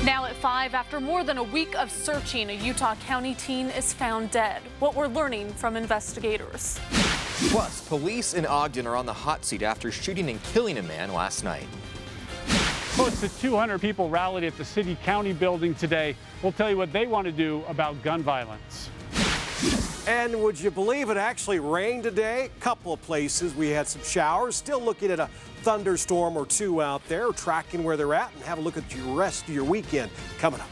Now at 5, after more than a week of searching, a Utah County teen is found dead. What we're learning from investigators. Plus, police in Ogden are on the hot seat after shooting and killing a man last night. Close to 200 people rallied at the city-county building today. We'll tell you what they want to do about gun violence. And would you believe it actually rained today? A couple of places we had some showers. Still looking at a thunderstorm or two out there, tracking where they're at, and have a look at the rest of your weekend coming up.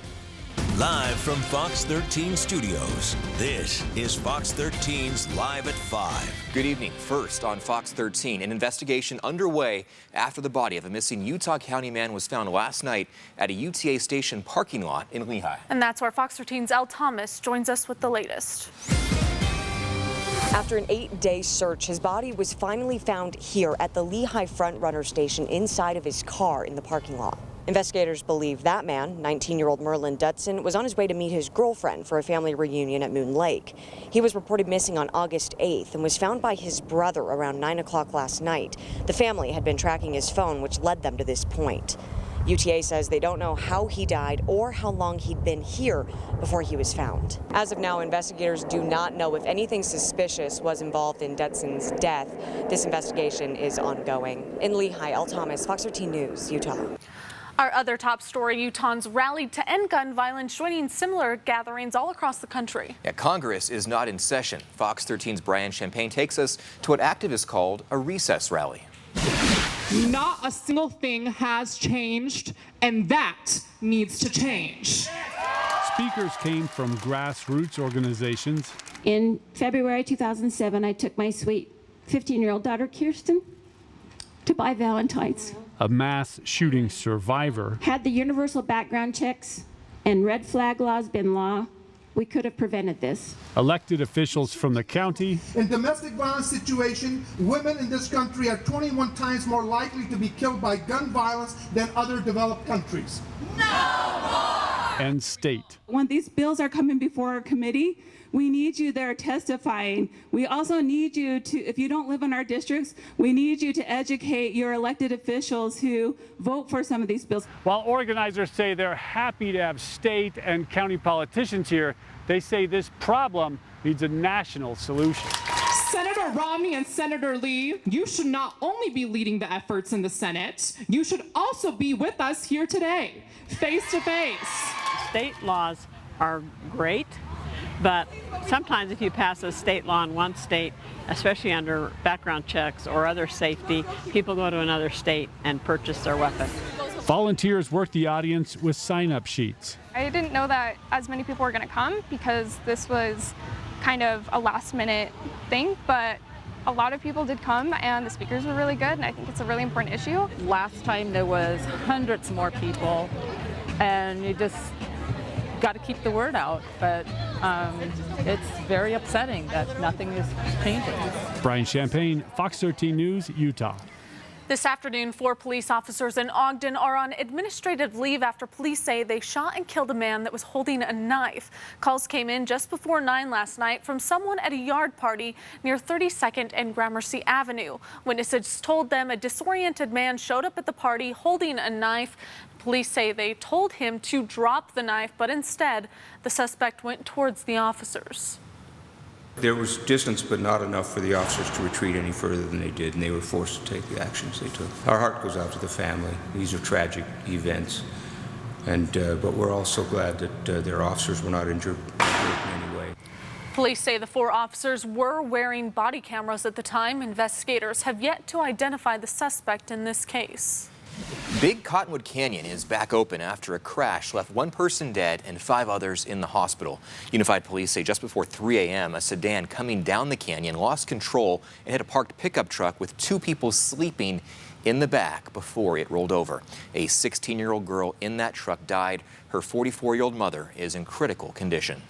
Live from Fox 13 Studios, this is Fox 13's Live at 5. Good evening. First on Fox 13, an investigation underway after the body of a missing Utah County man was found last night at a UTA station parking lot in Lehi. And that's where Fox 13's Elle Thomas joins us with the latest. After an 8-day search, his body was finally found here at the Lehi Front Runner Station inside of his car in the parking lot. Investigators believe that man, 19-year-old Merlin Dutson, was on his way to meet his girlfriend for a family reunion at Moon Lake. He was reported missing on August 8th and was found by his brother around 9 o'clock last night. The family had been tracking his phone, which led them to this point. UTA says they don't know how he died or how long he'd been here before he was found. As of now, investigators do not know if anything suspicious was involved in Dutson's death. This investigation is ongoing. In Lehi, Elle Thomas, Fox 13 News, Utah. Our other top story, Utahns rallied to end gun violence, joining similar gatherings all across the country. Yeah, Congress is not in session. Fox 13's Brian Champagne takes us to what activists called a recess rally. Not a single thing has changed, and that needs to change. Speakers came from grassroots organizations. In February 2007, I took my sweet 15-year-old daughter, Kirsten, to buy Valentine's. A mass shooting survivor. Had the universal background checks and red flag laws been law, we could have prevented this. Elected officials from the county. In domestic violence situation, women in this country are 21 times more likely to be killed by gun violence than other developed countries. No more! And state. When these bills are coming before our committee, we need you there testifying. We also need you to, if you don't live in our districts, we need you to educate your elected officials who vote for some of these bills. While organizers say they're happy to have state and county politicians here, they say this problem needs a national solution. Senator Romney and Senator Lee, you should not only be leading the efforts in the Senate, you should also be with us here today, face to face. State laws are great, but sometimes if you pass a state law in one state, especially under background checks or other safety, people go to another state and purchase their weapon. Volunteers work the audience with sign-up sheets. I didn't know that as many people were going to come because this was kind of a last-minute thing, but a lot of people did come and the speakers were really good, and I think it's a really important issue. Last time there was hundreds more people, and you just got to keep the word out, but it's very upsetting that nothing is changing. Brian Champagne, Fox 13 News, Utah. This afternoon, 4 police officers in Ogden are on administrative leave after police say they shot and killed a man that was holding a knife. Calls came in just before 9 last night from someone at a yard party near 32nd and Gramercy Avenue. Witnesses told them a disoriented man showed up at the party holding a knife. Police say they told him to drop the knife, but instead, the suspect went towards the officers. There was distance, but not enough for the officers to retreat any further than they did, and they were forced to take the actions they took. Our heart goes out to the family. These are tragic events, and but we're also glad that their officers were not injured in any way. Police say the 4 officers were wearing body cameras at the time. Investigators have yet to identify the suspect in this case. Big Cottonwood Canyon is back open after a crash left 1 person dead and 5 others in the hospital. Unified Police say just before 3 a.m., a sedan coming down the canyon lost control and hit a parked pickup truck with 2 people sleeping in the back before it rolled over. A 16-year-old girl in that truck died. Her 44-year-old mother is in critical condition.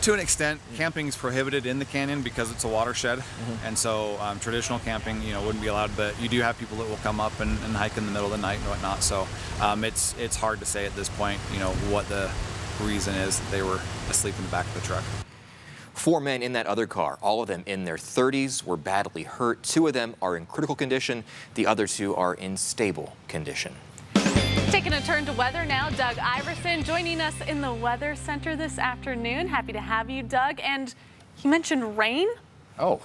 To an extent, camping is prohibited in the canyon because it's a watershed, and so traditional camping, wouldn't be allowed. But you do have people that will come up and hike in the middle of the night and whatnot. So it's hard to say at this point, what the reason is that they were asleep in the back of the truck. 4 men in that other car, all of them in their 30s, were badly hurt. 2 of them are in critical condition. The other 2 are in stable condition. Taking a turn to weather now, Doug Iverson joining us in the Weather Center this afternoon. Happy to have you, Doug. And you mentioned rain? Oh,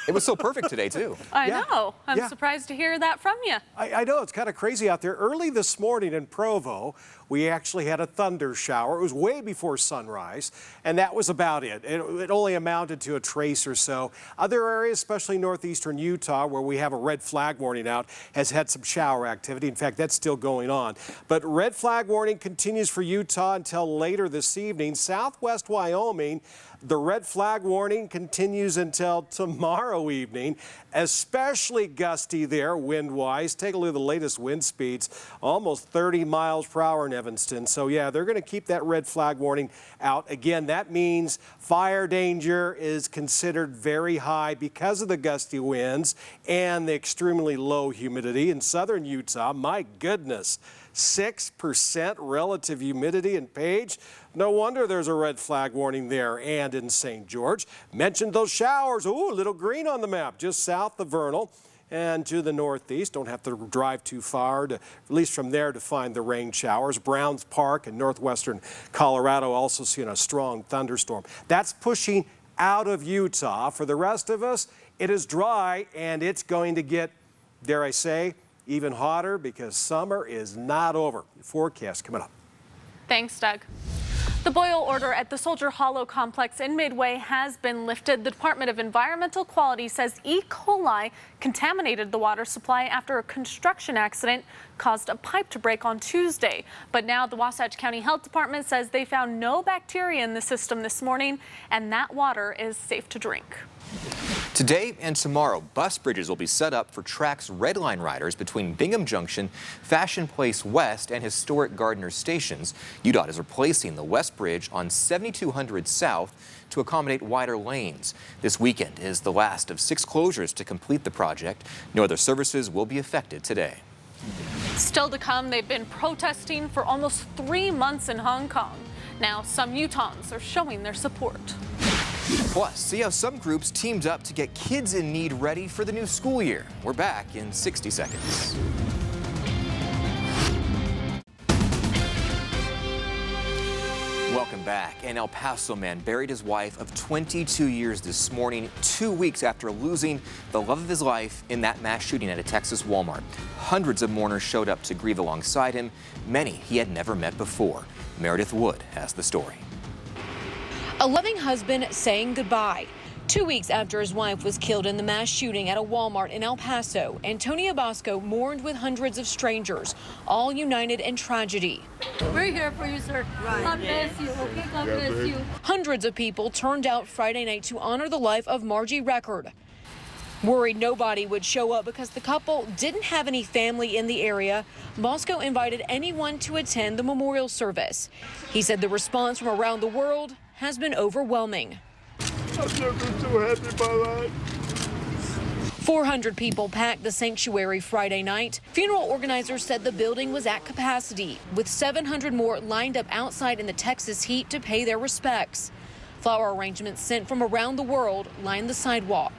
it was so perfect today, too. I know. I'm surprised to hear that from you. I know, it's kind of crazy out there. Early this morning in Provo, we actually had a thunder shower. It was way before sunrise, and that was about it. It only amounted to a trace or so. Other areas, especially northeastern Utah, where we have a red flag warning out, has had some shower activity. In fact, that's still going on. But red flag warning continues for Utah until later this evening. Southwest Wyoming, the red flag warning continues until tomorrow evening, especially gusty there wind-wise. Take a look at the latest wind speeds, almost 30 miles per hour in Evanston. So yeah, they're going to keep that red flag warning out. Again, that means fire danger is considered very high because of the gusty winds and the extremely low humidity in southern Utah. My goodness, 6% relative humidity in Page. No wonder there's a red flag warning there and in St. George. Mentioned those showers. Ooh, a little green on the map just south of Vernal and to the northeast. Don't have to drive too far, at least from there, to find the rain showers. Browns Park in northwestern Colorado also seeing a strong thunderstorm. That's pushing out of Utah. For the rest of us, it is dry and it's going to get, dare I say, even hotter because summer is not over. Forecast coming up. Thanks, Doug. The boil order at the Soldier Hollow complex in Midway has been lifted. The Department of Environmental Quality says E. coli contaminated the water supply after a construction accident caused a pipe to break on Tuesday. But now the Wasatch County Health Department says they found no bacteria in the system this morning, and that water is safe to drink. Today and tomorrow, bus bridges will be set up for TRAC's Red Line riders between Bingham Junction, Fashion Place West, and historic Gardner stations. UDOT is replacing the West Bridge on 7200 South to accommodate wider lanes. This weekend is the last of 6 closures to complete the project. No other services will be affected today. Still to come, they've been protesting for almost 3 months in Hong Kong. Now, some Utahns are showing their support. Plus, see how some groups teamed up to get kids in need ready for the new school year. We're back in 60 seconds. Welcome back. An El Paso man buried his wife of 22 years this morning, 2 weeks after losing the love of his life in that mass shooting at a Texas Walmart. Hundreds of mourners showed up to grieve alongside him, many he had never met before. Meredith Wood has the story. A loving husband saying goodbye. 2 weeks after his wife was killed in the mass shooting at a Walmart in El Paso, Antonia Bosco mourned with hundreds of strangers, all united in tragedy. We're here for you, sir. Right. God bless you, okay? God bless you. Hundreds of people turned out Friday night to honor the life of Margie Record. Worried nobody would show up because the couple didn't have any family in the area, Bosco invited anyone to attend the memorial service. He said the response from around the world has been overwhelming. I've never been so happy in my life. 400 people packed the sanctuary Friday night. Funeral organizers said the building was at capacity, with 700 more lined up outside in the Texas heat to pay their respects. Flower arrangements sent from around the world lined the sidewalk.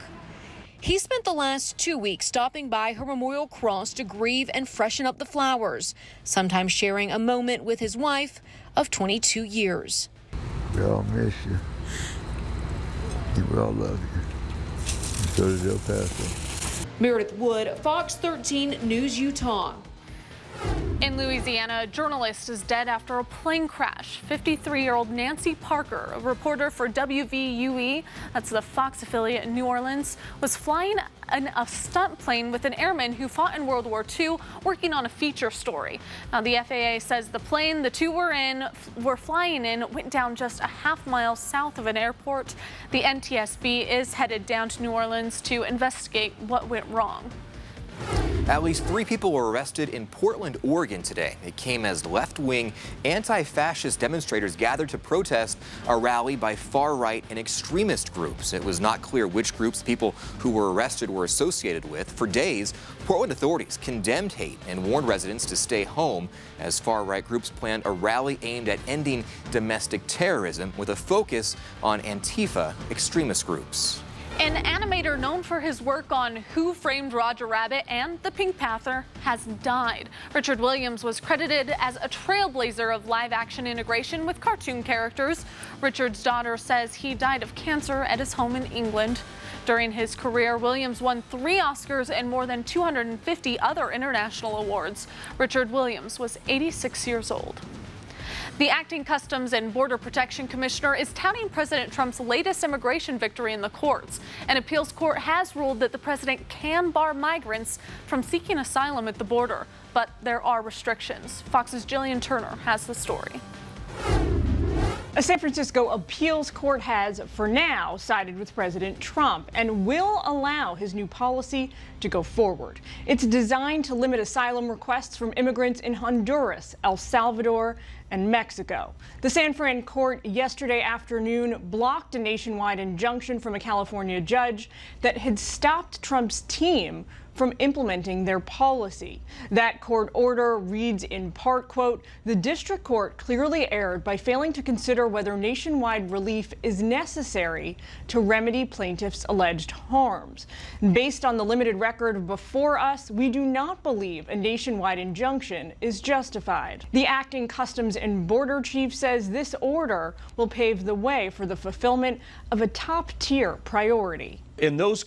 He spent the last 2 weeks stopping by her memorial cross to grieve and freshen up the flowers, sometimes sharing a moment with his wife of 22 years. We all miss you. We all love you. So does El Paso. Meredith Wood, Fox 13 News, Utah. In Louisiana, a journalist is dead after a plane crash. 53-year-old Nancy Parker, a reporter for WVUE, that's the Fox affiliate in New Orleans, was flying in a stunt plane with an airman who fought in World War II, working on a feature story. Now, the FAA says the plane the two were flying in went down just a half-mile south of an airport. The NTSB is headed down to New Orleans to investigate what went wrong. At least 3 people were arrested in Portland, Oregon today. It came as left-wing anti-fascist demonstrators gathered to protest a rally by far-right and extremist groups. It was not clear which groups people who were arrested were associated with. For days, Portland authorities condemned hate and warned residents to stay home as far-right groups planned a rally aimed at ending domestic terrorism with a focus on Antifa extremist groups. An animator known for his work on Who Framed Roger Rabbit and The Pink Panther has died. Richard Williams was credited as a trailblazer of live-action integration with cartoon characters. Richard's daughter says he died of cancer at his home in England. During his career, Williams won 3 Oscars and more than 250 other international awards. Richard Williams was 86 years old. The acting Customs and Border Protection Commissioner is touting President Trump's latest immigration victory in the courts. An appeals court has ruled that the president can bar migrants from seeking asylum at the border, but there are restrictions. Fox's Jillian Turner has the story. A San Francisco appeals court has, for now, sided with President Trump and will allow his new policy to go forward. It's designed to limit asylum requests from immigrants in Honduras, El Salvador, and Mexico. The San Fran court yesterday afternoon blocked a nationwide injunction from a California judge that had stopped Trump's team from implementing their policy. That court order reads in part, quote, "The district court clearly erred by failing to consider whether nationwide relief is necessary to remedy plaintiffs' alleged harms. Based on the limited record before us, we do not believe a nationwide injunction is justified." The acting Customs and Border Chief says this order will pave the way for the fulfillment of a top-tier priority. In those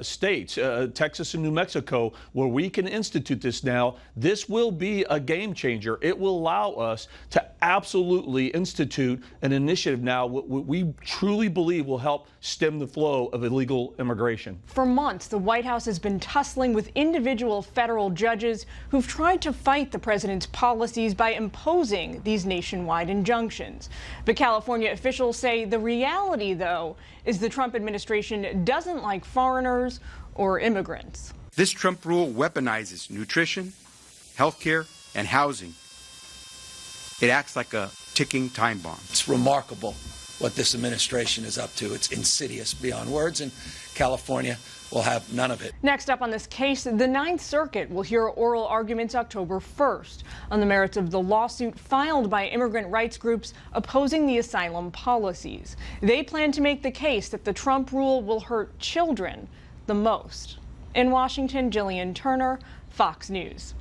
states, Texas and New Mexico, where we can institute this now, this will be a game changer. It will allow us to absolutely institute an initiative now we truly believe will help stem the flow of illegal immigration. For months, the White House has been tussling with individual federal judges who've tried to fight the president's policies by imposing these nationwide injunctions. But California officials say the reality, though, is the Trump administration doesn't like foreigners or immigrants. This Trump rule weaponizes nutrition, healthcare, and housing. It acts like a ticking time bomb. It's remarkable what this administration is up to. It's insidious beyond words, and California will have none of it. Next up on this case, the Ninth Circuit will hear oral arguments October 1st on the merits of the lawsuit filed by immigrant rights groups opposing the asylum policies. They plan to make the case that the Trump rule will hurt children the most. In Washington, Jillian Turner, Fox News.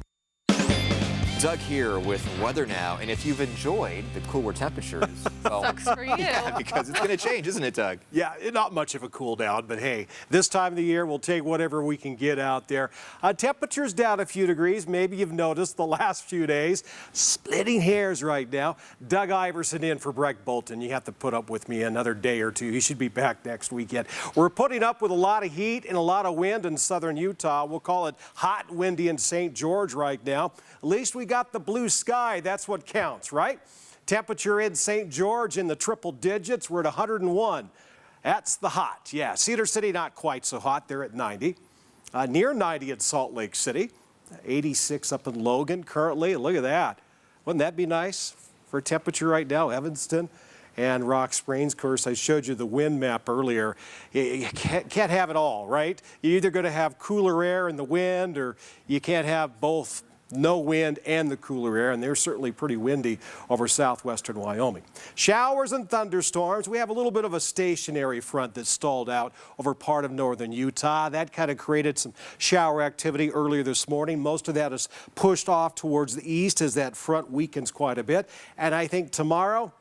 Doug here with weather now, and if you've enjoyed the cooler temperatures, well, sucks for you. Yeah, because it's going to change, isn't it, Doug? Yeah, not much of a cool down, but hey, this time of the year, we'll take whatever we can get out there. Temperatures down a few degrees. Maybe you've noticed the last few days. Splitting hairs right now. Doug Iverson in for Breck Bolton. You have to put up with me another day or two. He should be back next weekend. We're putting up with a lot of heat and a lot of wind in southern Utah. We'll call it hot and windy in St. George right now. At least we got the blue sky. That's what counts, right? Temperature in St. George in the triple digits. We're at 101. That's the hot. Yeah, Cedar City not quite so hot. They're at 90. Near 90 in Salt Lake City. 86 up in Logan currently. Look at that. Wouldn't that be nice for temperature right now? Evanston and Rock Springs. Of course, I showed you the wind map earlier. You can't have it all, right? You're either going to have cooler air and the wind, or you can't have both. No wind and the cooler air, and they're certainly pretty windy over southwestern Wyoming. Showers and thunderstorms. We have a little bit of a stationary front that stalled out over part of northern Utah. That kind of created some shower activity earlier this morning. Most of that is pushed off towards the east as that front weakens quite a bit. And I think tomorrow,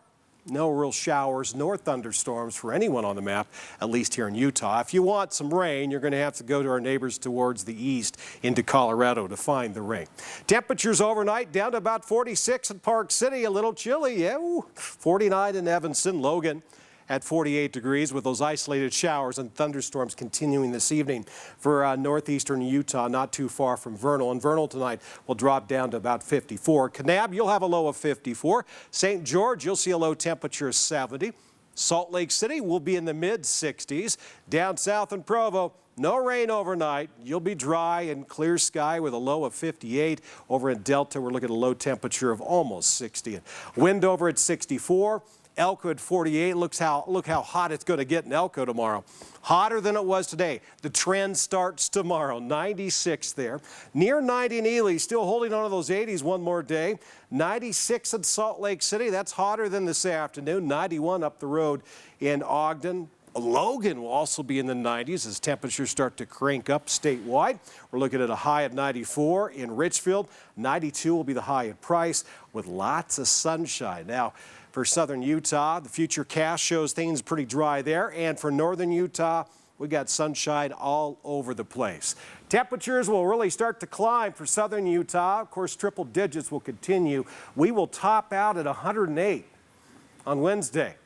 no real showers nor thunderstorms for anyone on the map, at least here in Utah. If you want some rain, you're going to have to go to our neighbors towards the east into Colorado to find the rain. Temperatures overnight down to about 46 in Park City, a little chilly, yeah, 49 in Evanston, Logan at 48 degrees with those isolated showers and thunderstorms continuing this evening for northeastern Utah, not too far from Vernal. And Vernal tonight will drop down to about 54. Kanab, you'll have a low of 54. St. George, you'll see a low temperature of 70. Salt Lake City will be in the mid-60s. Down south in Provo, no rain overnight. You'll be dry and clear sky with a low of 58. Over in Delta, we're looking at a low temperature of almost 60. Wind over at 64. Elko at 48. Look how hot it's going to get in Elko tomorrow. Hotter than it was today. The trend starts tomorrow. 96 there. Near 90 in Ely. Still holding on to those 80s one more day. 96 in Salt Lake City. That's hotter than this afternoon. 91 up the road in Ogden. Logan will also be in the 90s as temperatures start to crank up statewide. We're looking at a high of 94 in Richfield. 92 will be the high at Price with lots of sunshine. Now, for southern Utah, the futurecast shows things pretty dry there. And for northern Utah, we got sunshine all over the place. Temperatures will really start to climb for southern Utah. Of course, triple digits will continue. We will top out at 108 on Wednesday.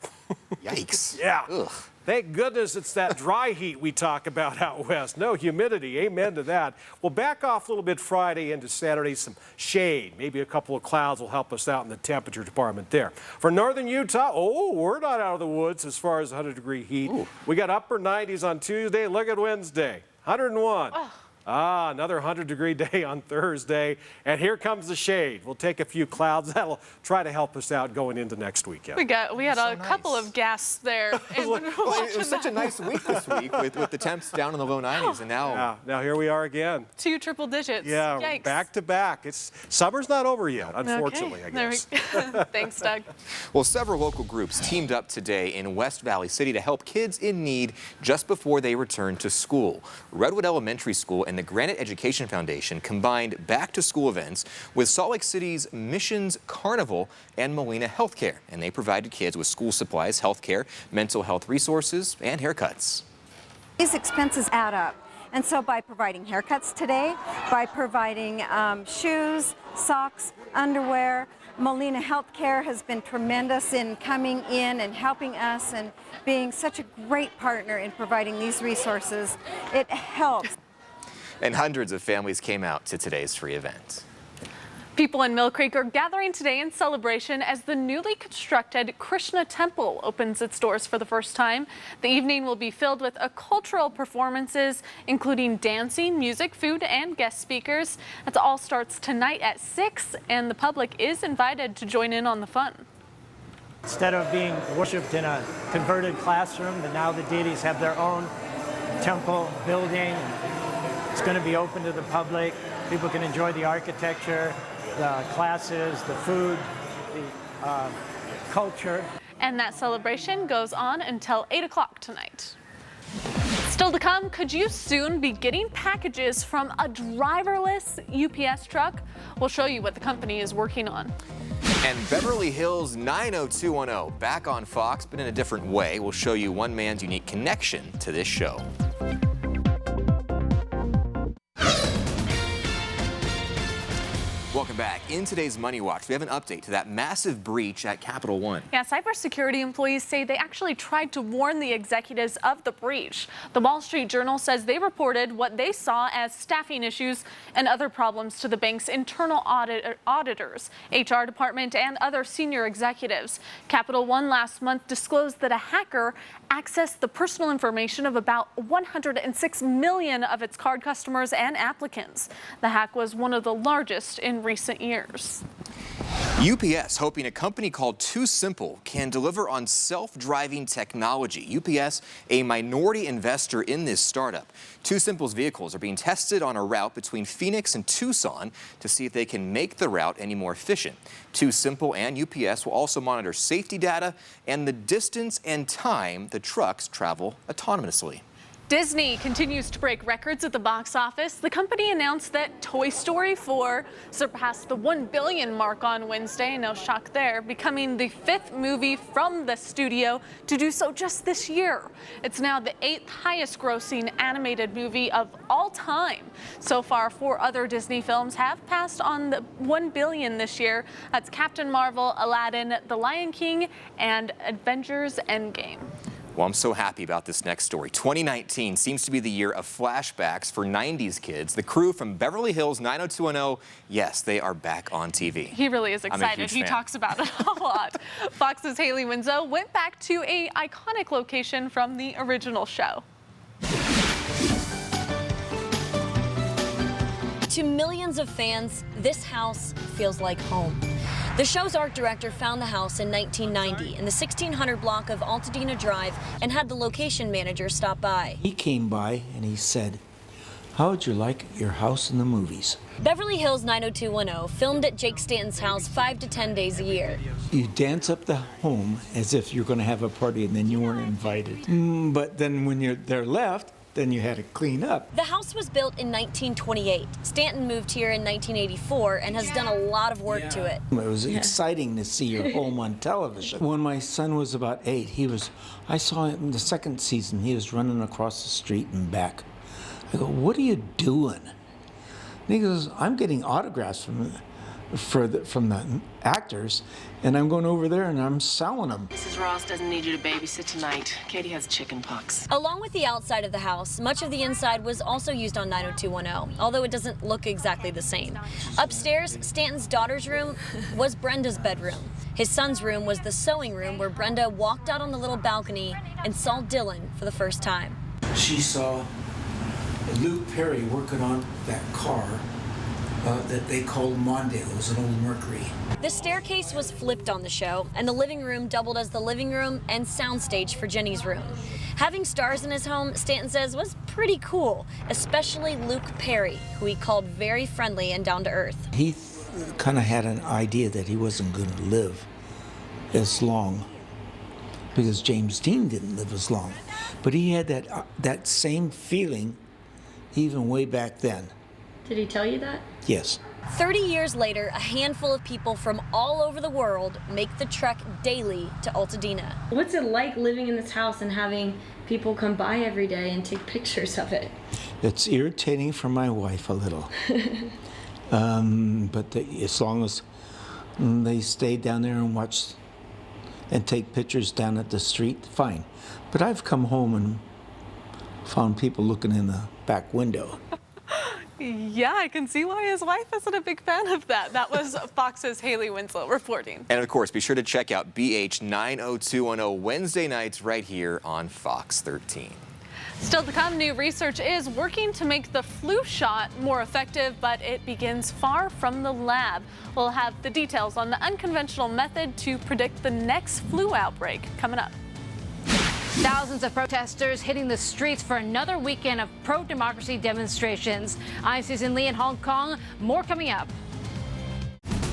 Yikes. Yeah. Ugh. Thank goodness it's that dry heat we talk about out west. No humidity. Amen to that. We'll back off a little bit Friday into Saturday. Some shade. Maybe a couple of clouds will help us out in the temperature department there. For northern Utah, we're not out of the woods as far as 100-degree heat. Ooh. We got upper 90s on Tuesday. Look at Wednesday. 101. Oh. Another 100-degree day on Thursday. And here comes the shade. We'll take a few clouds. That'll try to help us out going into next weekend. We had a couple of gasps there. It was such a nice week this week with the temps down in the low 90s. And now here we are again. 2 triple digits. Yeah, yikes. Back to back. Summer's not over yet, unfortunately, Okay. I guess. Thanks, Doug. Well, several local groups teamed up today in West Valley City to help kids in need just before they return to school. Redwood Elementary School and the Granite Education Foundation combined back-to-school events with Salt Lake City's Missions Carnival and Molina Healthcare, and they provided kids with school supplies, healthcare, mental health resources, and haircuts. These expenses add up, and so by providing haircuts today, by providing shoes, socks, underwear, Molina Healthcare has been tremendous in coming in and helping us and being such a great partner in providing these resources. It helps. And hundreds of families came out to today's free event. People in Mill Creek are gathering today in celebration as the newly constructed Krishna Temple opens its doors for the first time. The evening will be filled with cultural performances, including dancing, music, food, and guest speakers. It all starts tonight at 6, and the public is invited to join in on the fun. Instead of being worshipped in a converted classroom, now the deities have their own temple building. It's going to be open to the public. People can enjoy the architecture, the classes, the food, the culture. And that celebration goes on until 8 o'clock tonight. Still to come, could you soon be getting packages from a driverless UPS truck? We'll show you what the company is working on. And Beverly Hills 90210 back on Fox, but in a different way. We'll show you one man's unique connection to this show. Welcome back. In today's Money Watch, we have an update to that massive breach at Capital One. Yeah, cybersecurity employees say they actually tried to warn the executives of the breach. The Wall Street Journal says they reported what they saw as staffing issues and other problems to the bank's internal auditors, HR department, and other senior executives. Capital One last month disclosed that a hacker accessed the personal information of about 106 million of its card customers and applicants. The hack was one of the largest in recent years. UPS hoping a company called Too Simple can deliver on self-driving technology. UPS, a minority investor in this startup. Too Simple's vehicles are being tested on a route between Phoenix and Tucson to see if they can make the route any more efficient. Too Simple and UPS will also monitor safety data and the distance and time the trucks travel autonomously. Disney continues to break records at the box office. The company announced that Toy Story 4 surpassed the $1 billion mark on Wednesday. No shock there, becoming the 5th movie from the studio to do so just this year. It's now the 8th highest grossing animated movie of all time. So far, 4 other Disney films have passed on the $1 billion this year. That's Captain Marvel, Aladdin, The Lion King, and Avengers Endgame. Well, I'm so happy about this next story. 2019 seems to be the year of flashbacks for 90s kids. The crew from Beverly Hills 90210, yes, they are back on TV. He really is excited. He talks about it a lot. Fox's Haley Winslow went back to an iconic location from the original show. To millions of fans, this house feels like home. The show's art director found the house in 1990 in the 1600 block of Altadena Drive and had the location manager stop by. He came by and he said, How would you like your house in the movies? Beverly Hills 90210 filmed at Jake Stanton's house 5 to 10 days a year. You dance up the home as if you're going to have a party and then you weren't invited. But then when they're left, then you had to clean up. The house was built in 1928. Stanton moved here in 1984 and has done a lot of work to it. It was exciting to see your home on television. When my son was about 8, I saw him in the second season, he was running across the street and back. I go, what are you doing? And he goes, I'm getting autographs from the actors, and I'm going over there and I'm selling them. Mrs. Ross doesn't need you to babysit tonight. Katie has chicken pox. Along with the outside of the house, much of the inside was also used on 90210, although it doesn't look exactly the same. Upstairs, Stanton's daughter's room was Brenda's bedroom. His son's room was the sewing room where Brenda walked out on the little balcony and saw Dylan for the first time. She saw Luke Perry working on that car that they called Mondale. It was an old Mercury. The staircase was flipped on the show, and the living room doubled as the living room and soundstage for Jenny's room. Having stars in his home, Stanton says, was pretty cool, especially Luke Perry, who he called very friendly and down to earth. He kind of had an idea that he wasn't going to live as long because James Dean didn't live as long. But he had that same feeling even way back then. Did he tell you that? Yes. 30 years later, a handful of people from all over the world make the trek daily to Altadena. What's it like living in this house and having people come by every day and take pictures of it? It's irritating for my wife a little. But as long as they stay down there and watch and take pictures down at the street, fine. But I've come home and found people looking in the back window. Yeah, I can see why his wife isn't a big fan of that. That was Fox's Haley Winslow reporting. And of course, be sure to check out BH 90210 Wednesday nights right here on Fox 13. Still to come, new research is working to make the flu shot more effective, but it begins far from the lab. We'll have the details on the unconventional method to predict the next flu outbreak coming up. Thousands of protesters hitting the streets for another weekend of pro-democracy demonstrations. I'm Susan Lee in Hong Kong. More coming up.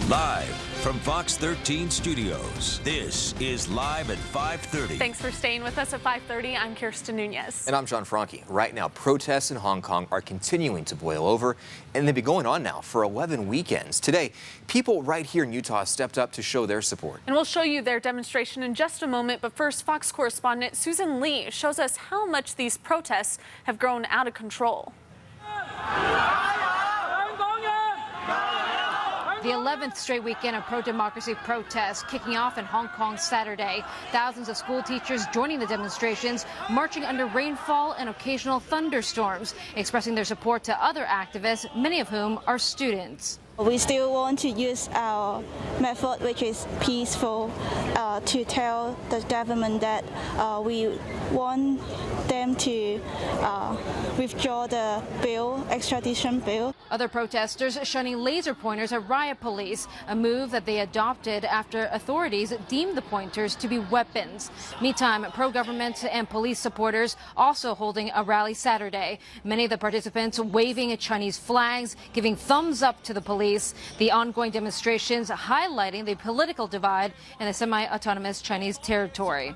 Live from Fox 13 Studios, this is Live at 5:30. Thanks for staying with us at 5:30. I'm Kirsten Nunez. And I'm John Franke. Right now, protests in Hong Kong are continuing to boil over, and they've been going on now for 11 weekends. Today, people right here in Utah stepped up to show their support. And we'll show you their demonstration in just a moment, but first, Fox correspondent Susan Lee shows us how much these protests have grown out of control. The 11th straight weekend of pro-democracy protests kicking off in Hong Kong Saturday. Thousands of school teachers joining the demonstrations, marching under rainfall and occasional thunderstorms, expressing their support to other activists, many of whom are students. We still want to use our method, which is peaceful, to tell the government that we want them to withdraw the bill, extradition bill. Other protesters shining laser pointers at riot police, a move that they adopted after authorities deemed the pointers to be weapons. Meantime, pro-government and police supporters also holding a rally Saturday. Many of the participants waving Chinese flags, giving thumbs up to the police. The ongoing demonstrations highlighting the political divide in the semi-autonomous Chinese territory.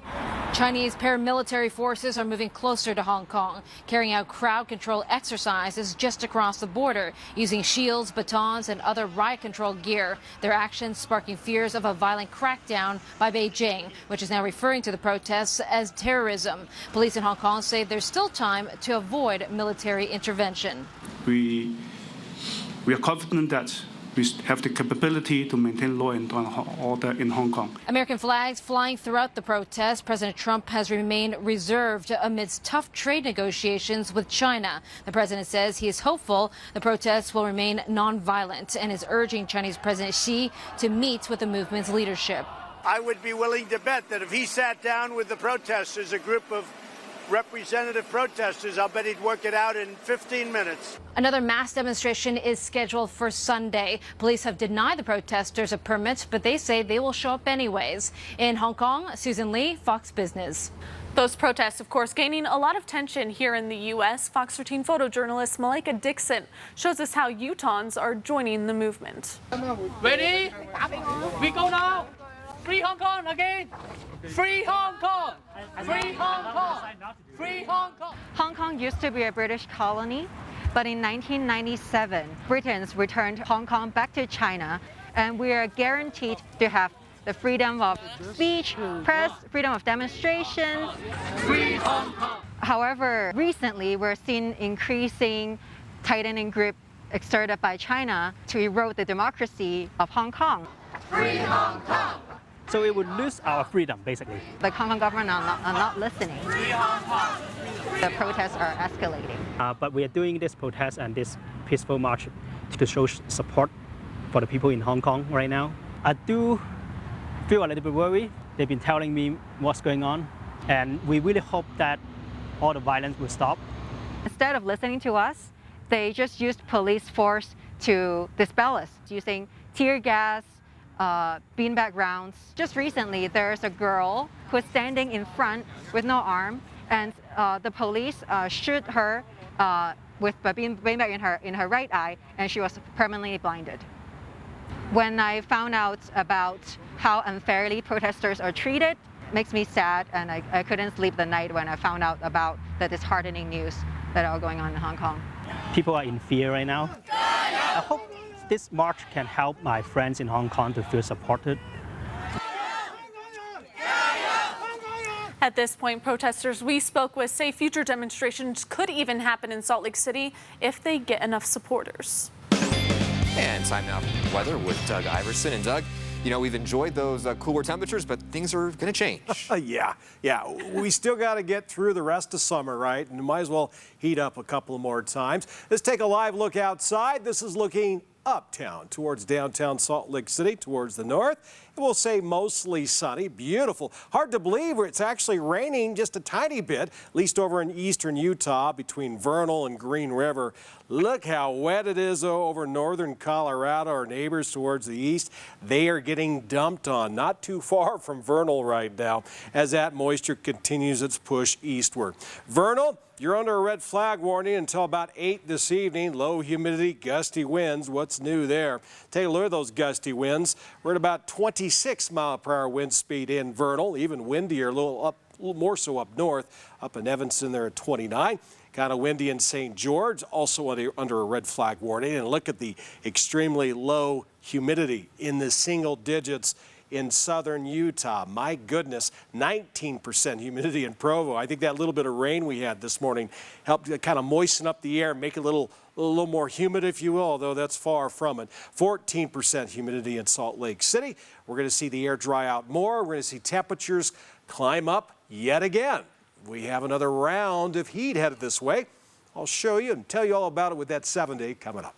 Chinese paramilitary forces are moving closer to Hong Kong, carrying out crowd control exercises just across the border, using shields, batons, and other riot control gear. Their actions sparking fears of a violent crackdown by Beijing, which is now referring to the protests as terrorism. Police in Hong Kong say there's still time to avoid military intervention. We are confident that we have the capability to maintain law and order in Hong Kong. American flags flying throughout the protests. President Trump has remained reserved amidst tough trade negotiations with China. The president says he is hopeful the protests will remain nonviolent and is urging Chinese President Xi to meet with the movement's leadership. I would be willing to bet that if he sat down with the protesters, a group of representative protesters, I'll bet he'd work it out in 15 minutes. Another mass demonstration is scheduled for Sunday. Police have denied the protesters a permit, but they say they will show up anyways. In Hong Kong, Susan Lee, Fox Business. Those protests, of course, gaining a lot of attention here in the U.S. Fox 13 photojournalist Malika Dixon shows us how Utahns are joining the movement. Ready? We go now. Free Hong Kong again. Free Hong Kong. Free Hong Kong. Free Hong Kong. Hong Kong used to be a British colony, but in 1997, Britons returned Hong Kong back to China, and we are guaranteed to have the freedom of speech, press, freedom of demonstration. Free Hong Kong. However, recently we're seeing increasing tightening grip exerted by China to erode the democracy of Hong Kong. Free Hong Kong. So we would lose our freedom, basically. The Hong Kong government are not listening. The protests are escalating. But we are doing this protest and this peaceful march to show support for the people in Hong Kong right now. I do feel a little bit worried. They've been telling me what's going on, and we really hope that all the violence will stop. Instead of listening to us, they just used police force to dispel us, using tear gas, beanbag rounds. Just recently, there's a girl who's standing in front with no arm, and the police shoot her with a beanbag in her right eye, and she was permanently blinded. When I found out about how unfairly protesters are treated, it makes me sad, and I couldn't sleep the night when I found out about the disheartening news that are going on in Hong Kong. People are in fear right now. I hope this march can help my friends in Hong Kong to feel supported. At this point, protesters we spoke with say future demonstrations could even happen in Salt Lake City if they get enough supporters. And time now for the weather with Doug Iverson. And Doug, you know, we've enjoyed those cooler temperatures, but things are going to change. Yeah. We still got to get through the rest of summer, right? And might as well heat up a couple more times. Let's take a live look outside. This is looking uptown towards downtown Salt Lake City, towards the north. And we'll say mostly sunny, beautiful. Hard to believe it's actually raining just a tiny bit, at least over in eastern Utah between Vernal and Green River. Look how wet it is over northern Colorado. Our neighbors towards the east, they are getting dumped on, not too far from Vernal right now, as that moisture continues its push eastward. Vernal, you're under a red flag warning until about 8 this evening. Low humidity, gusty winds. What's new there? Take a look at those gusty winds. We're at about 26 mile-per-hour wind speed in Vernal, even windier, a little more so up north, up in Evanston there at 29. Kind of windy in St. George, also under a red flag warning. And look at the extremely low humidity in the single digits in southern Utah. My goodness, 19% humidity in Provo. I think that little bit of rain we had this morning helped kind of moisten up the air, make it a little more humid, if you will, although that's far from it. 14% humidity in Salt Lake City. We're going to see the air dry out more. We're going to see temperatures climb up yet again. We have another round of heat headed this way. I'll show you and tell you all about it with that 7-day coming up.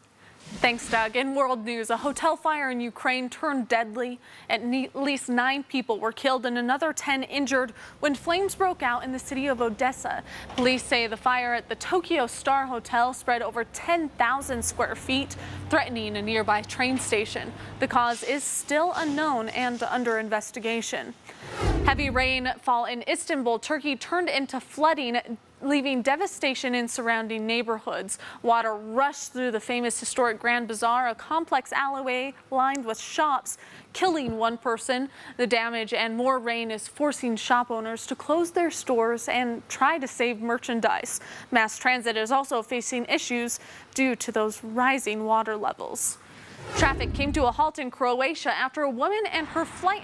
Thanks, Doug. In world news, a hotel fire in Ukraine turned deadly. At least 9 people were killed and another 10 injured when flames broke out in the city of Odessa. Police say the fire at the Tokyo Star Hotel spread over 10,000 square feet, threatening a nearby train station. The cause is still unknown and under investigation. Heavy rainfall in Istanbul, Turkey turned into flooding, leaving devastation in surrounding neighborhoods. Water rushed through the famous historic Grand Bazaar, a complex alleyway lined with shops, killing 1 person. The damage and more rain is forcing shop owners to close their stores and try to save merchandise. Mass transit is also facing issues due to those rising water levels. Traffic came to a halt in Croatia after a woman and her flight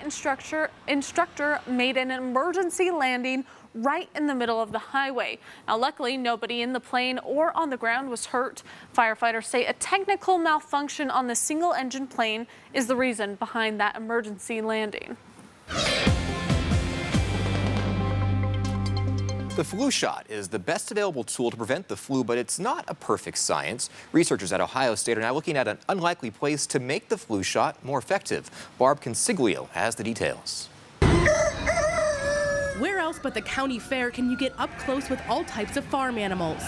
instructor made an emergency landing right in the middle of the highway. Now, luckily, nobody in the plane or on the ground was hurt. Firefighters say a technical malfunction on the single-engine plane is the reason behind that emergency landing. The flu shot is the best available tool to prevent the flu, but it's not a perfect science. Researchers at Ohio State are now looking at an unlikely place to make the flu shot more effective. Barb Consiglio has the details. Where else but the county fair can you get up close with all types of farm animals?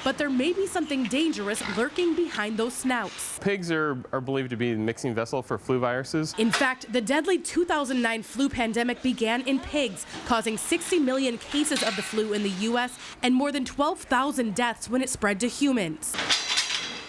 but there may be something dangerous lurking behind those snouts. Pigs are believed to be the mixing vessel for flu viruses. In fact, the deadly 2009 flu pandemic began in pigs, causing 60 million cases of the flu in the U.S. and more than 12,000 deaths when it spread to humans.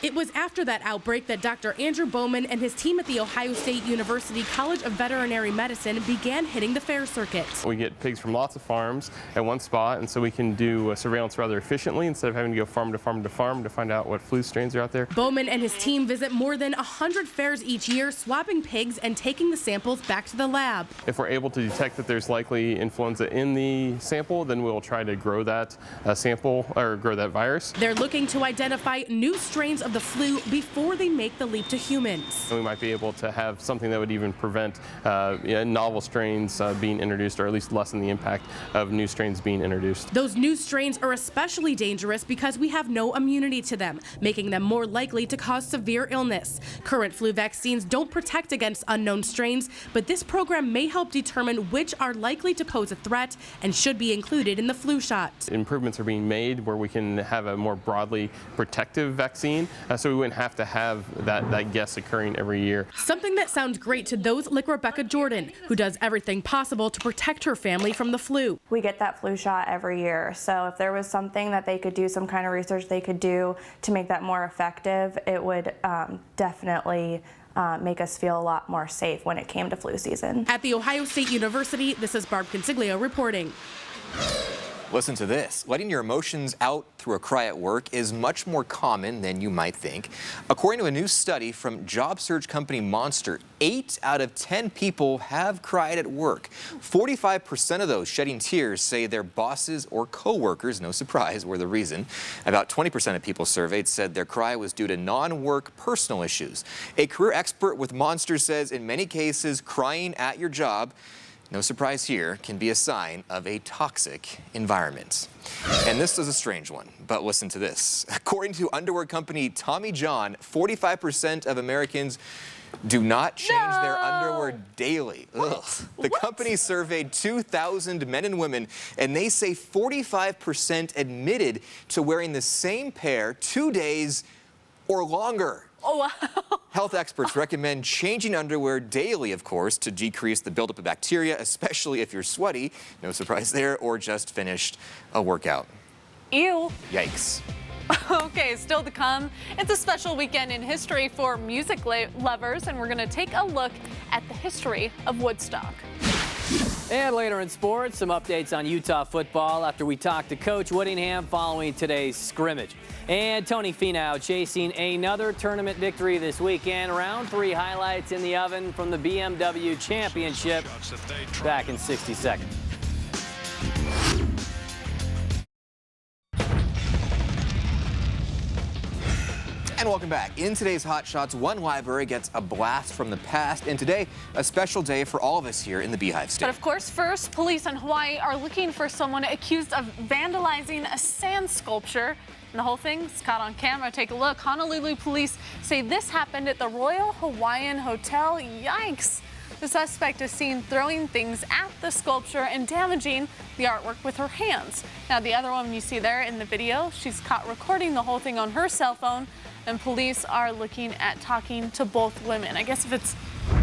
It was after that outbreak that Dr. Andrew Bowman and his team at The Ohio State University College of Veterinary Medicine began hitting the fair circuit. We get pigs from lots of farms at one spot, and so we can do surveillance rather efficiently instead of having to go farm to farm to farm to find out what flu strains are out there. Bowman and his team visit more than 100 fairs each year, swabbing pigs and taking the samples back to the lab. If we're able to detect that there's likely influenza in the sample, then we'll try to grow that sample or grow that virus. They're looking to identify new strains of the flu before they make the leap to humans. We might be able to have something that would even prevent novel strains being introduced, or at least lessen the impact of new strains being introduced. Those new strains are especially dangerous because we have no immunity to them, making them more likely to cause severe illness. Current flu vaccines don't protect against unknown strains, but this program may help determine which are likely to pose a threat and should be included in the flu shot. Improvements are being made where we can have a more broadly protective vaccine, so we wouldn't have to have that guess occurring every year. Something that sounds great to those like Rebecca Jordan, who does everything possible to protect her family from the flu. We get that flu shot every year, so if there was something that they could do, some kind of research they could do to make that more effective, it would definitely make us feel a lot more safe when it came to flu season. At The Ohio State University, this is Barb Consiglio reporting. Listen to this. Letting your emotions out through a cry at work is much more common than you might think. According to a new study from job search company Monster, 8 out of 10 people have cried at work. 45% of those shedding tears say their bosses or coworkers, no surprise, were the reason. About 20% of people surveyed said their cry was due to non-work personal issues. A career expert with Monster says in many cases, crying at your job, no surprise here, can be a sign of a toxic environment. And this is a strange one, but listen to this. According to underwear company Tommy John, 45% of Americans do not change their underwear daily. Ugh. The company surveyed 2,000 men and women, and they say 45% admitted to wearing the same pair 2 days or longer. Oh, wow. Health experts recommend changing underwear daily, of course, to decrease the buildup of bacteria, especially if you're sweaty, no surprise there, or just finished a workout. Ew. Yikes. Okay, still to come, it's a special weekend in history for music lovers, and we're going to take a look at the history of Woodstock. And later in sports, some updates on Utah football after we talk to Coach Whittingham following today's scrimmage. And Tony Finau chasing another tournament victory this weekend. Round 3 highlights in the oven from the BMW Championship back in 60 seconds. And welcome back. In today's Hot Shots, one library gets a blast from the past, and today, a special day for all of us here in the Beehive State. But of course, first, police in Hawaii are looking for someone accused of vandalizing a sand sculpture. And the whole thing's caught on camera. Take a look. Honolulu police say this happened at the Royal Hawaiian Hotel. Yikes. The suspect is seen throwing things at the sculpture and damaging the artwork with her hands. Now, the other woman you see there in the video, she's caught recording the whole thing on her cell phone, and police are looking at talking to both women. I guess if it's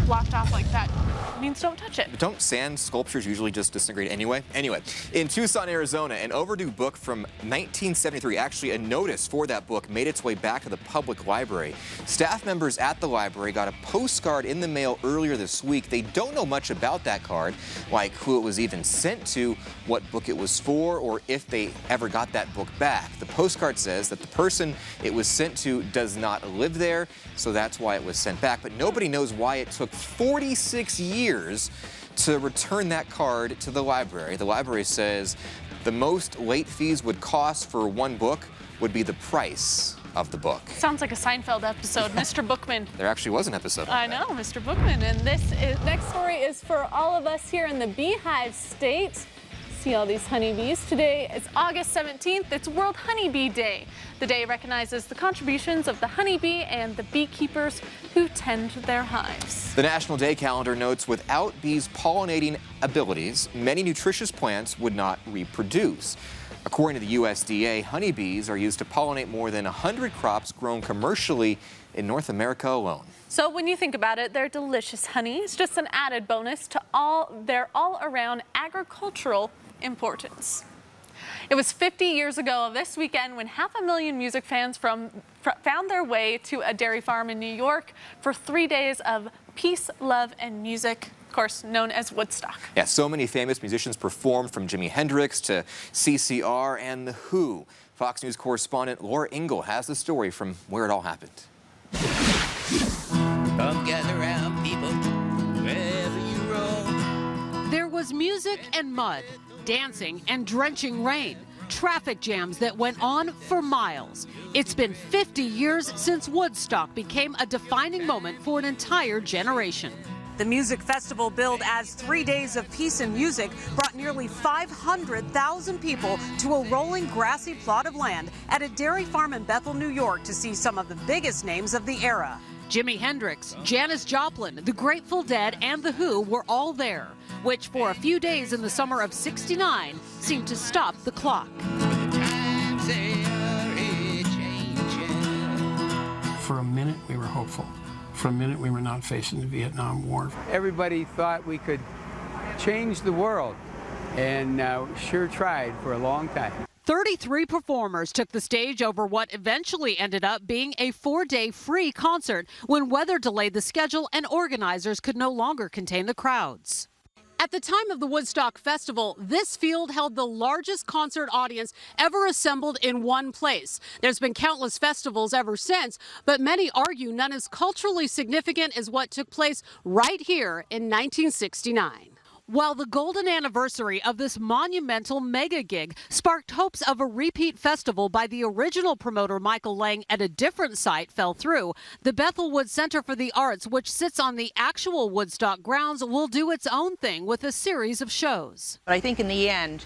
blocked off like that, it means don't touch it. Don't sand sculptures usually just disintegrate anyway? Anyway, in Tucson, Arizona, an overdue book from 1973, actually a notice for that book, made its way back to the public library. Staff members at the library got a postcard in the mail earlier this week. They don't know much about that card, like who it was even sent to, what book it was for, or if they ever got that book back. The postcard says that the person it was sent to does not live there, so that's why it was sent back. But nobody knows why it took 46 years to return that card to the library. The library says the most late fees would cost for one book would be the price of the book. Sounds like a Seinfeld episode, Mr. Bookman. There actually was an episode. I know, Mr. Bookman. And this next story is for all of us here in the Beehive State. See all these honeybees. Today is August 17th. It's World Honeybee Day. The day recognizes the contributions of the honeybee and the beekeepers who tend their hives. The National Day calendar notes without bees' pollinating abilities, many nutritious plants would not reproduce. According to the USDA, honeybees are used to pollinate more than 100 crops grown commercially in North America alone. So when you think about it, their delicious honey is just an added bonus to their all-around agricultural importance. It was 50 years ago this weekend when 500,000 music fans found their way to a dairy farm in New York for 3 days of peace, love, and music, of course, known as Woodstock. Yeah, so many famous musicians performed, from Jimi Hendrix to CCR and The Who. Fox News correspondent Laura Ingle has the story from where it all happened. Come gather round, people, wherever you roam. There was music and mud, dancing and drenching rain, traffic jams that went on for miles. It's been 50 years since Woodstock became a defining moment for an entire generation. The music festival, billed as 3 days of peace and music, brought nearly 500,000 people to a rolling grassy plot of land at a dairy farm in Bethel, New York, to see some of the biggest names of the era. Jimi Hendrix, Janis Joplin, The Grateful Dead, and The Who were all there, which for a few days in the summer of '69 seemed to stop the clock. For a minute, we were hopeful. For a minute, we were not facing the Vietnam War. Everybody thought we could change the world, and sure tried for a long time. 33 performers took the stage over what eventually ended up being a 4-day free concert when weather delayed the schedule and organizers could no longer contain the crowds. At the time of the Woodstock Festival, this field held the largest concert audience ever assembled in one place. There's been countless festivals ever since, but many argue none as culturally significant as what took place right here in 1969. While the golden anniversary of this monumental mega gig sparked hopes of a repeat festival by the original promoter Michael Lang at a different site fell through, the Bethelwood Center for the Arts, which sits on the actual Woodstock grounds, will do its own thing with a series of shows. But I think in the end,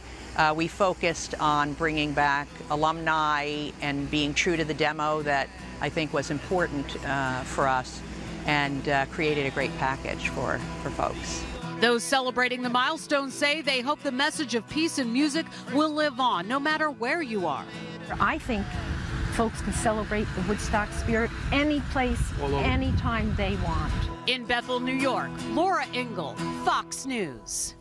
we focused on bringing back alumni and being true to the demo that I think was important for us, and created a great package for folks. Those celebrating the milestone say they hope the message of peace and music will live on, no matter where you are. I think folks can celebrate the Woodstock spirit any place, anytime they want. In Bethel, New York, Laura Ingle, Fox News.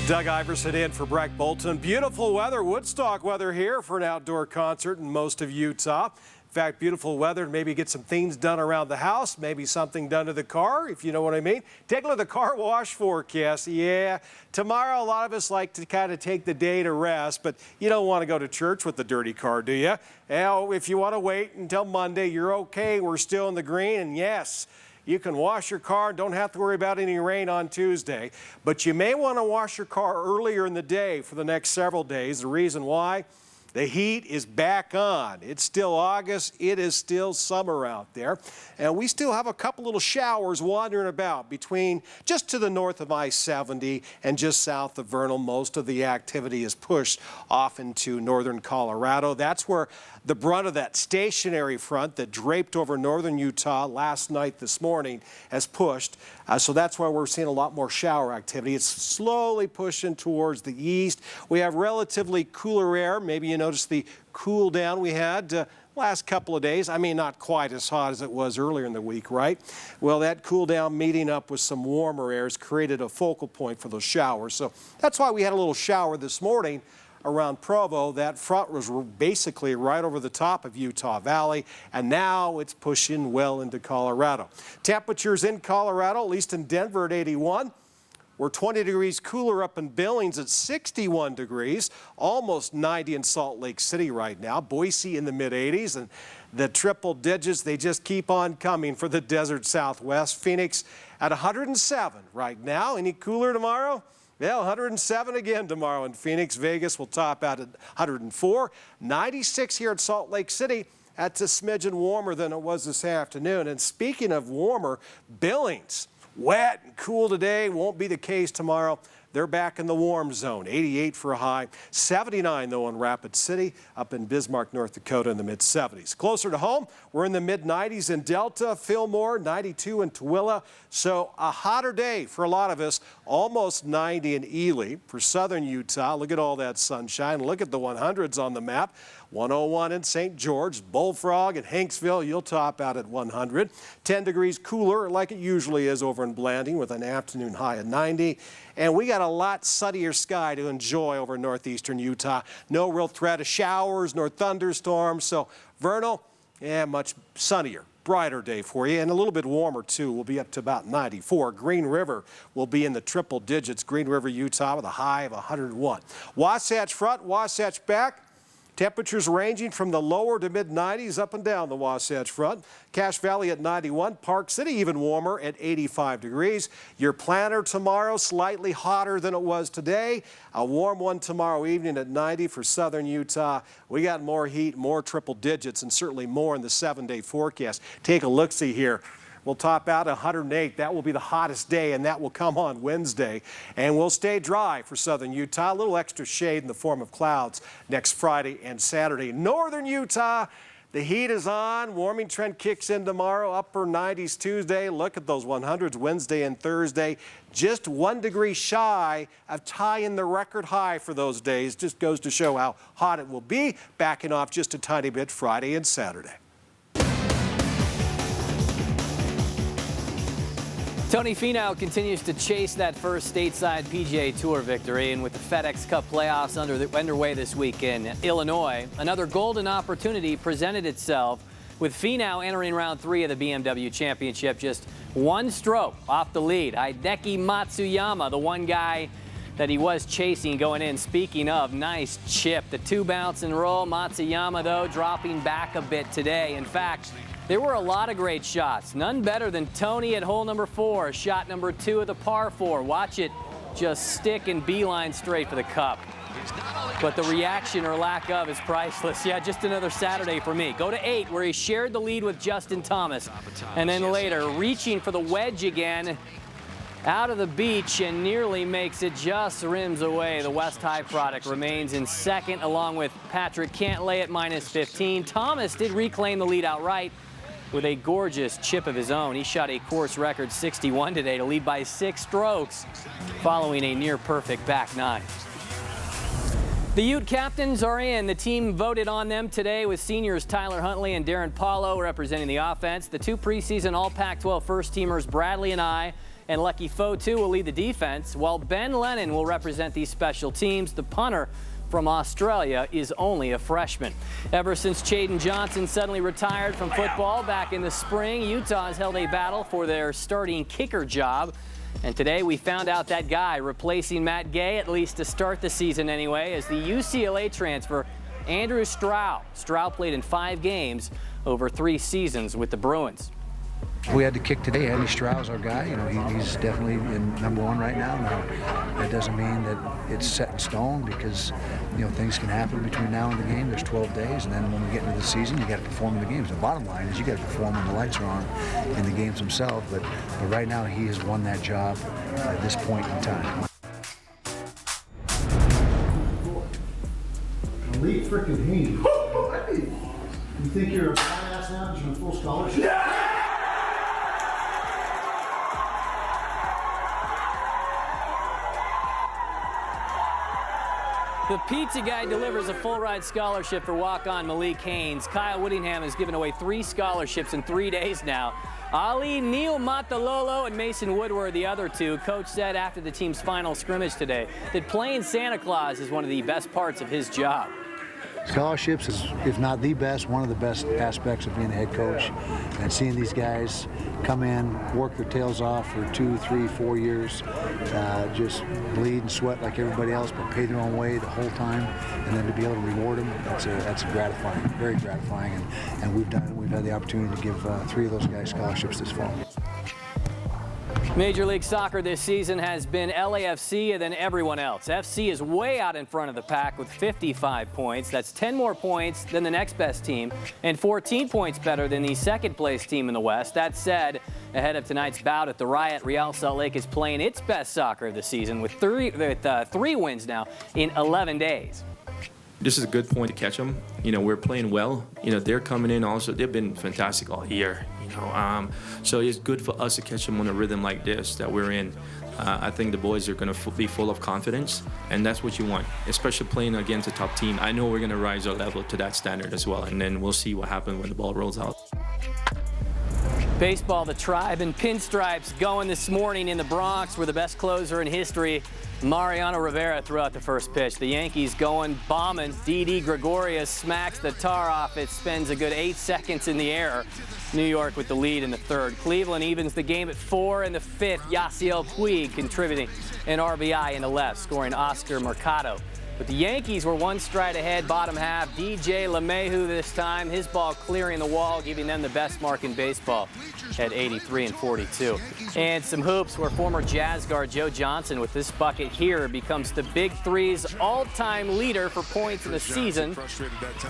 Doug Iverson in for Breck Bolton. Beautiful weather, Woodstock weather here for an outdoor concert in most of Utah. In fact, beautiful weather to maybe get some things done around the house, maybe something done to the car, if you know what I mean. Take a look at the car wash forecast. Yeah, tomorrow a lot of us like to kind of take the day to rest, but you don't want to go to church with the dirty car, do you? Well, if you want to wait until Monday, you're okay. We're still in the green, and yes, you can wash your car and don't have to worry about any rain on Tuesday. But you may want to wash your car earlier in the day for the next several days. The reason why? The heat is back on. It's still August. It is still summer out there. And we still have a couple little showers wandering about between just to the north of I-70 and just south of Vernal. Most of the activity is pushed off into northern Colorado. That's where the brunt of that stationary front that draped over northern Utah last night, this morning, has pushed. So that's why we're seeing a lot more shower activity. It's slowly pushing towards the east. We have relatively cooler air. Maybe you noticed the cool down we had last couple of days. I mean, not quite as hot as it was earlier in the week, right? Well, that cool down meeting up with some warmer airs created a focal point for those showers. So that's why we had a little shower this morning around Provo. That front was basically right over the top of Utah Valley, and now it's pushing well into Colorado. Temperatures in Colorado, at least in Denver, at 81. We're 20 degrees cooler up in Billings at 61 degrees, almost 90 in Salt Lake City right now. Boise in the mid-80s, and the triple digits, they just keep on coming for the desert Southwest. Phoenix at 107 right now. Any cooler tomorrow? Yeah, 107 again tomorrow in Phoenix. Vegas will top out at 104. 96 here at Salt Lake City. That's a smidgen warmer than it was this afternoon. And speaking of warmer, Billings, wet and cool today, won't be the case tomorrow. they're back in the warm zone. 88 for a high, 79 though in Rapid City, up in Bismarck, North Dakota in the mid-70s. Closer to home, we're in the mid-90s in Delta, Fillmore, 92 in Tooele. So a hotter day for a lot of us, almost 90 in Ely. For southern Utah, look at all that sunshine. Look at the 100s on the map. 101 in St. George, Bullfrog and Hanksville, you'll top out at 100. 10 degrees cooler like it usually is over in Blanding with an afternoon high of 90. And we got a lot sunnier sky to enjoy over northeastern Utah. No real threat of showers nor thunderstorms. So Vernal, much sunnier. Brighter day for you, and a little bit warmer too. We'll be up to about 94. Green River will be in the triple digits. Green River, Utah with a high of 101. Wasatch Front, Wasatch back. Temperatures ranging from the lower to mid-90s up and down the Wasatch Front. Cache Valley at 91. Park City even warmer at 85 degrees. Your planner tomorrow slightly hotter than it was today. A warm one tomorrow evening at 90 for southern Utah. We got more heat, more triple digits, and certainly more in the 7-day forecast. Take a look-see here. We'll top out 108. That will be the hottest day, and that will come on Wednesday. And we'll stay dry for southern Utah. A little extra shade in the form of clouds next Friday and Saturday. Northern Utah, the heat is on. Warming trend kicks in tomorrow. Upper 90s Tuesday. Look at those 100s Wednesday and Thursday. Just 1 degree shy of tying the record high for those days. Just goes to show how hot it will be. Backing off just a tiny bit Friday and Saturday. Tony Finau continues to chase that first stateside PGA Tour victory, and with the FedEx Cup playoffs underway this week in Illinois, another golden opportunity presented itself with Finau entering round 3 of the BMW Championship, just 1 stroke off the lead. Hideki Matsuyama, the one guy that he was chasing going in. Speaking of, nice chip. The 2 bounce and roll. Matsuyama, though, dropping back a bit today. In fact, there were a lot of great shots. None better than Tony at hole number 4, shot number 2 of the par 4. Watch it just stick and beeline straight for the cup. But the reaction or lack of is priceless. Yeah, just another Saturday for me. Go to 8, where he shared the lead with Justin Thomas. And then later, reaching for the wedge again, out of the beach and nearly makes it, just rims away. The West High product remains in second, along with Patrick Cantlay at -15. Thomas did reclaim the lead outright with a gorgeous chip of his own. He shot a course record 61 today to lead by 6 strokes, following a near-perfect back 9. The Ute captains are in. The team voted on them today, with seniors Tyler Huntley and Darren Paulo representing the offense. The 2 preseason All-Pac-12 first-teamers Bradley and I and Lucky Fotu will lead the defense, while Ben Lennon will represent these special teams. The punter from Australia is only a freshman. Ever since Chaden Johnson suddenly retired from football back in the spring, Utah has held a battle for their starting kicker job. And today we found out that guy replacing Matt Gay, at least to start the season anyway, is the UCLA transfer Andrew Stroud. Stroud played in 5 games over 3 seasons with the Bruins. We had to kick today. Andy Stroud's our guy. You know, he's definitely in #1 right now. Now, that doesn't mean that it's set in stone, because, you know, things can happen between now and the game. There's 12 days, and then when we get into the season, you got to perform in the games. The bottom line is you got to perform when the lights are on in the games themselves. But right now, he has won that job at this point in time. Elite freaking Haynes. You think you're a badass now because you're on full scholarship? Yeah! The pizza guy delivers a full-ride scholarship for walk-on Malik Haynes. Kyle Whittingham has given away 3 scholarships in 3 days now. Ali Neil Matalolo and Mason Woodward, the other 2. Coach said after the team's final scrimmage today that playing Santa Claus is one of the best parts of his job. Scholarships is, if not the best, one of the best aspects of being a head coach. And seeing these guys come in, work their tails off for 2, 3, 4 years, just bleed and sweat like everybody else, but pay their own way the whole time, and then to be able to reward them, that's gratifying, very gratifying. And we've had the opportunity to give 3 of those guys scholarships this fall. Major League Soccer this season has been LAFC and then everyone else. FC is way out in front of the pack with 55 points. That's 10 more points than the next best team and 14 points better than the second place team in the West. That said, ahead of tonight's bout at the Riot, Real Salt Lake is playing its best soccer of the season with three wins now in 11 days. This is a good point to catch them. You know, we're playing well. You know, they're coming in also. They've been fantastic all year. You know, so it's good for us to catch them on a rhythm like this that we're in. I think the boys are going to be full of confidence, and that's what you want, especially playing against a top team. I know we're going to rise our level to that standard as well, and then we'll see what happens when the ball rolls out. Baseball, the Tribe and Pinstripes going this morning in the Bronx, where the best closer in history, Mariano Rivera, threw out the first pitch. The Yankees going bombing. Didi Gregorius smacks the tar off. It spends a good 8 seconds in the air. New York with the lead in the third. Cleveland evens the game at 4 in the fifth. Yasiel Puig contributing an RBI in the left, scoring Oscar Mercado. But the Yankees were one stride ahead, bottom half. DJ LeMahieu this time, his ball clearing the wall, giving them the best mark in baseball at 83 and 42. And some hoops where former Jazz guard Joe Johnson with this bucket here becomes the Big Three's all-time leader for points in the season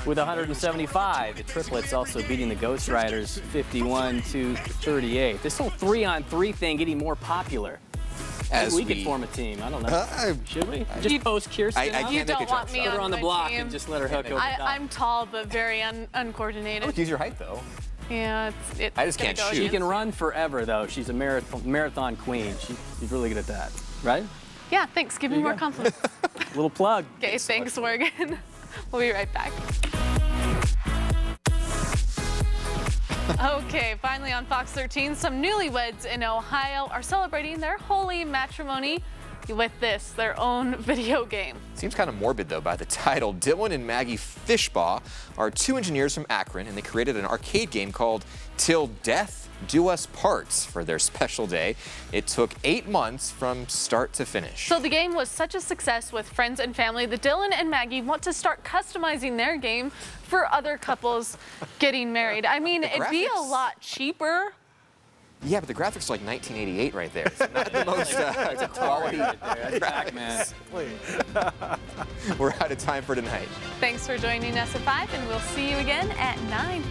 with 175. The triplets also beating the Ghost Riders 51-38. This whole 3-on-3 thing getting more popular. As we could form a team. I don't know. Should we? Just post Kirsten. I can't You make a don't want me Put her on the my block team. and just let her hook over the top. I'm tall but very uncoordinated. Look, use your height though. Yeah, it's I just gonna can't go shoot. She against- can run forever, though. She's a marathon queen. She's really good at that, right? Yeah, thanks. Give me more compliments. Little plug. Okay, thanks, Morgan. We'll be right back. Okay, finally on Fox 13, some newlyweds in Ohio are celebrating their holy matrimony with their own video game. Seems kind of morbid, though, by the title. Dylan and Maggie Fishbaugh are 2 engineers from Akron, and they created an arcade game called Till Death Do Us Parts for their special day. It took 8 months from start to finish. So the game was such a success with friends and family that Dylan and Maggie want to start customizing their game for other couples getting married. I mean, it'd be a lot cheaper. Yeah, but the graphics are like 1988 right there. It's not the most quality graphics. We're out of time for tonight. Thanks for joining us at 5, and we'll see you again at 9.